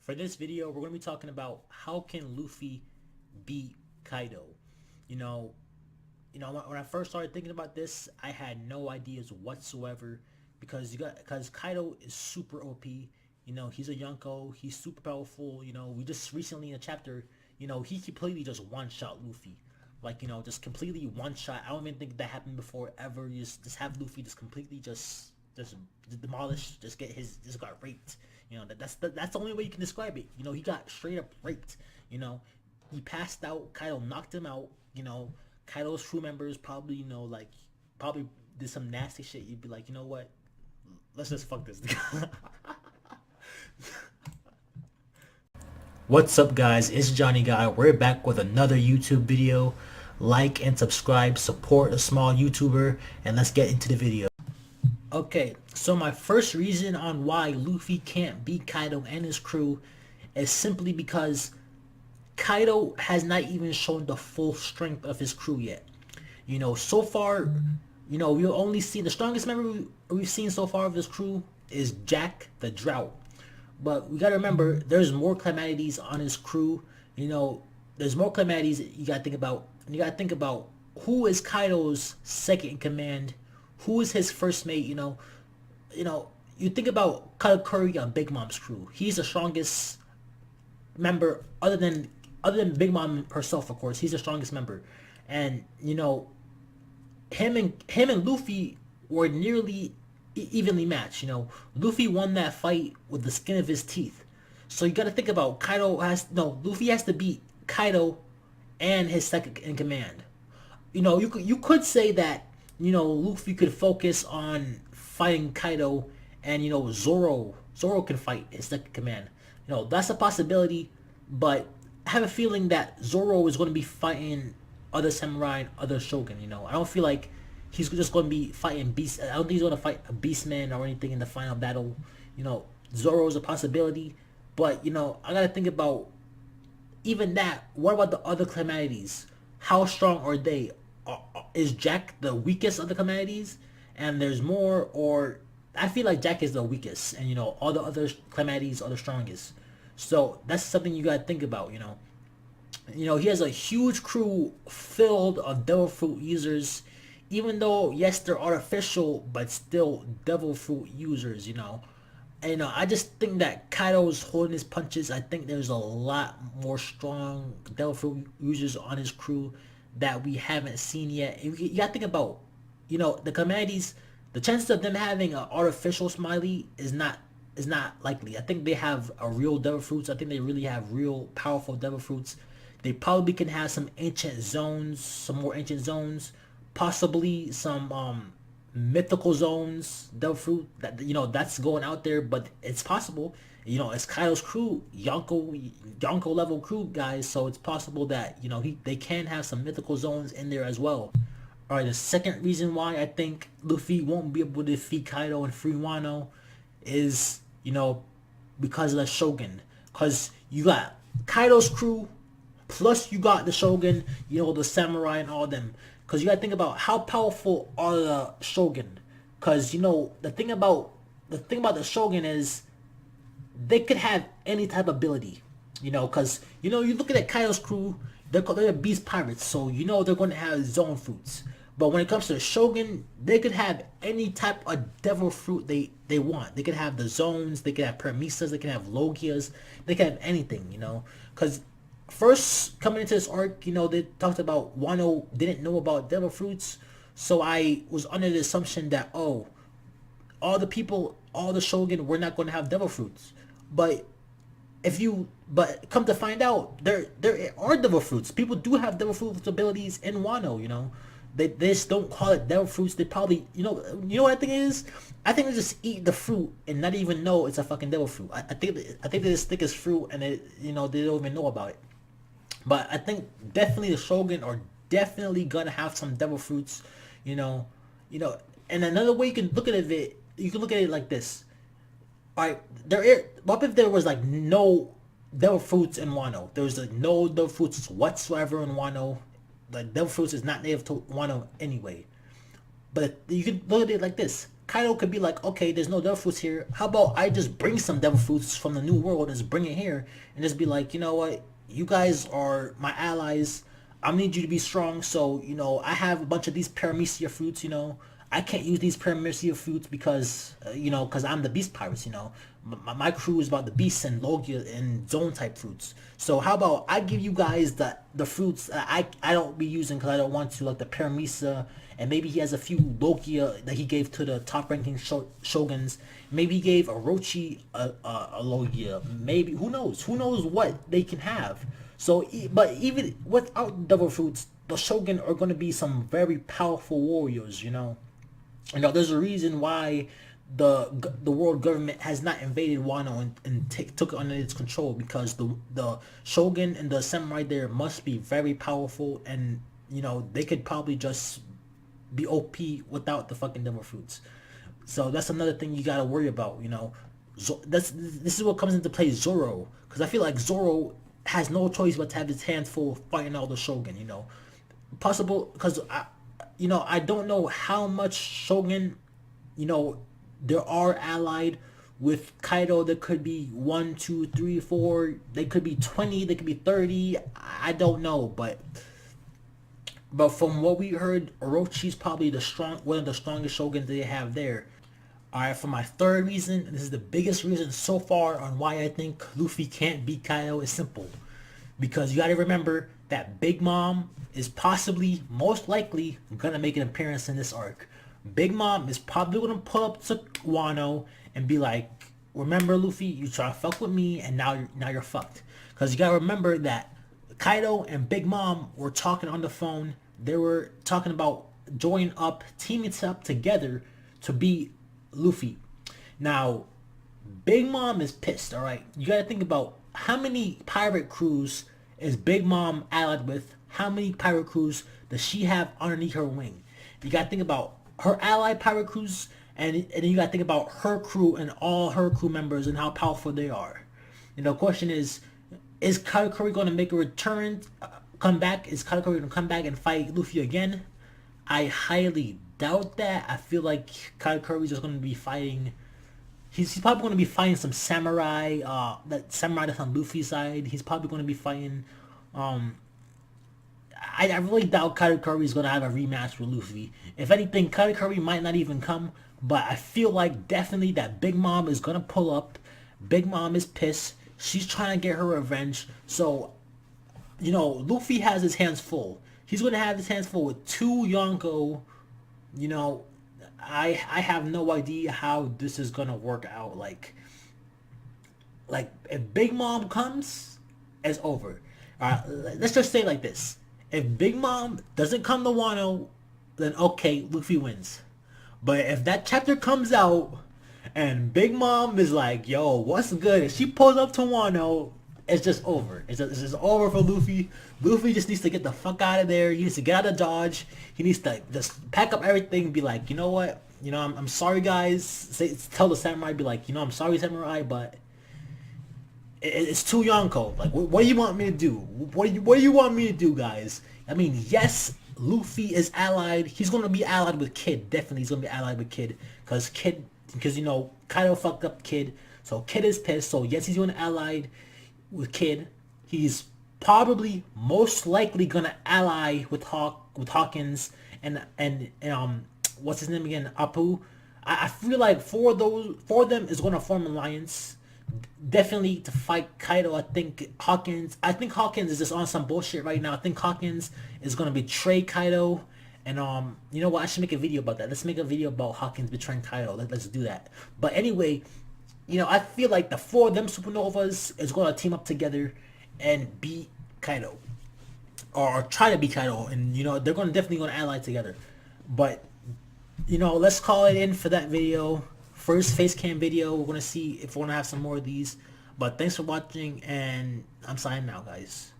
For this video, we're going to be talking about how can Luffy beat Kaido. You know, when I first started thinking about this, I had no ideas whatsoever because Kaido is super OP. He's a Yonko. He's super powerful. We just recently in a chapter, he completely just one shot Luffy. Like, just completely one shot. I don't even think that happened before ever. You just have Luffy just completely just demolished, just got raped. That's the only way you can describe it. He got straight up raped. He passed out. Kaido knocked him out. Kaido's crew members probably, probably did some nasty shit. You'd be like, you know what? Let's just fuck this. What's up, guys? It's Johnny Guy. We're back with another YouTube video. Like and subscribe, support a small YouTuber, and let's get into the video. Okay, so my first reason on why Luffy can't beat Kaido and his crew is simply because Kaido has not even shown the full strength of his crew yet. So far, we've only seen the strongest member we've seen so far of his crew is Jack the Drought. But we gotta remember, there's more calamities on his crew. There's more calamities you gotta think about. And you gotta think about who is Kaido's second in command, who is his first mate. You think about Katakuri on Big Mom's crew. He's the strongest member other than Big Mom herself, of course. He's the strongest member. And him and Luffy were nearly evenly matched. Luffy won that fight with the skin of his teeth. So you got to think about Luffy has to beat Kaido and his second in command. You could say that Luffy could focus on fighting Kaido, and Zoro can fight his second command. That's a possibility, but I have a feeling that Zoro is going to be fighting other samurai and other shogun. I don't feel like he's just going to be fighting beast. I don't think he's going to fight a beastman or anything in the final battle. Zoro is a possibility, but I gotta think about even that. What about the other calamities? How strong are they? Is Jack the weakest of the calamities? And there's more, or I feel like Jack is the weakest, and all the other calamities are the strongest. So that's something you gotta think about. He has a huge crew filled of devil fruit users, even though yes they're artificial, but still devil fruit users. And I just think that Kaido's holding his punches. I think there's a lot more strong devil fruit users on his crew that we haven't seen yet. And you gotta think about, the calamities. The chances of them having an artificial smiley is not likely. I think they have a real devil fruits. I think they really have real powerful devil fruits. They probably can have some more ancient zones, possibly some mythical zones, devil fruit. That's going out there, but it's possible. It's Kaido's crew, Yonko level crew guys, so it's possible that they can have some mythical zones in there as well. All right, the second reason why I think Luffy won't be able to defeat Kaido and free Wano is because of the Shogun. Because you got Kaido's crew, plus you got the Shogun, the samurai and all them. Because you gotta think about how powerful are the Shogun. Because the thing about the Shogun is they could have any type of ability. Because you look at Kaido's crew, they're beast pirates, so they're going to have zone fruits. But when it comes to the Shogun, they could have any type of devil fruit they want. They could have the zones, they could have Permisas, they could have Logias, they could have anything. Because first coming into this arc, they talked about Wano didn't know about devil fruits, so I was under the assumption that all the Shogun were not going to have devil fruits. But come to find out, there are devil fruits. People do have devil fruits abilities in Wano. They just don't call it devil fruits. They probably what I think it is. I think they just eat the fruit and not even know it's a fucking devil fruit. I think they just think it's fruit and they don't even know about it. But I think definitely the Shogun are definitely gonna have some devil fruits. And another way you can look at it like this. Alright, what if there was like no devil fruits in Wano? There was like no devil fruits whatsoever in Wano. Like devil fruits is not native to Wano anyway. But you can look at it like this. Kaido could be like, okay, there's no devil fruits here. How about I just bring some devil fruits from the new world and just bring it here and just be like, you know what? You guys are my allies. I need you to be strong. So, you know, I have a bunch of these paramecia fruits, you know. I can't use these paramecia fruits because, you know, because I'm the beast pirates, you know. My crew is about the beasts and Logia and zone type fruits. So how about I give you guys the fruits that I don't be using because I don't want to, like the paramecia, and maybe he has a few Logia that he gave to the top ranking shoguns. Maybe he gave Orochi a Logia. Maybe, who knows what they can have. So, but even without devil fruits, the shogun are going to be some very powerful warriors, you know. You know, there's a reason why the world government has not invaded Wano and took it under its control, because the shogun and the samurai there must be very powerful, and you know they could probably just be OP without the fucking devil fruits. So that's another thing you gotta worry about. You know, this is what comes into play Zoro, because I feel like Zoro has no choice but to have his hands full fighting all the shogun. You know, possible because I don't know how much shogun, you know, there are allied with Kaido. There could be 1, 2, 3, 4. They could be 20. They could be 30. I don't know, but from what we heard, Orochi's probably one of the strongest shoguns they have there. Alright, for my third reason, and this is the biggest reason so far on why I think Luffy can't beat Kaido, is simple. Because you gotta remember that Big Mom is possibly, most likely, gonna make an appearance in this arc. Big Mom is probably gonna pull up to Wano and be like, remember Luffy, you try to fuck with me and now you're fucked. Because you gotta remember that Kaido and Big Mom were talking on the phone. They were talking about joining up, teaming up together to beat Luffy. Now, Big Mom is pissed, alright? You gotta think about how many pirate crews is Big Mom allied with? How many pirate crews does she have underneath her wing? You gotta think about her allied pirate crews, and then you gotta think about her crew and all her crew members and how powerful they are. And the question is Katakuri gonna make a return, come back? Is Katakuri gonna come back and fight Luffy again? I highly doubt that. I feel like Katakuri is just gonna be fighting. He's probably gonna be fighting some samurai. That samurai that's on Luffy's side. He's probably gonna be fighting. I really doubt Katakuri is gonna have a rematch with Luffy. If anything, Katakuri might not even come. But I feel like definitely that Big Mom is gonna pull up. Big Mom is pissed. She's trying to get her revenge. So, you know, Luffy has his hands full. He's gonna have his hands full with 2 Yonko. You know, I have no idea how this is gonna work out. Like if Big Mom comes, it's over. Let's just say it like this: if Big Mom doesn't come to Wano, then okay, Luffy wins. But if that chapter comes out and Big Mom is like, yo, what's good? If she pulls up to Wano, it's just over. It's just over for Luffy. Luffy just needs to get the fuck out of there. He needs to get out of Dodge. He needs to just pack up everything and be like, you know what? You know, I'm sorry, guys. Tell the samurai, be like, you know, I'm sorry, samurai, but it's too Yonko. Like, what do you want me to do? What do you want me to do, guys? I mean, yes, Luffy is allied. He's gonna be allied with Kid. Definitely, he's gonna be allied with Kid, because you know, Kaido fucked up Kid, so Kid is pissed. So yes, he's gonna allied with Kid. He's probably most likely gonna ally with Hawkins and what's his name again, Apu. I feel like four of them is gonna form an alliance. Definitely to fight Kaido. I think Hawkins is just on some bullshit right now. I think Hawkins is gonna betray Kaido, and you know what? I should make a video about that. Let's make a video about Hawkins betraying Kaido. Let's do that. But anyway, you know, I feel like the 4 of them supernovas is gonna team up together and beat Kaido, or try to beat Kaido, and you know they're definitely gonna ally together. But you know, let's call it in for that video. First face cam video. We're gonna see if we're gonna have some more of these. But thanks for watching, and I'm signing out, guys.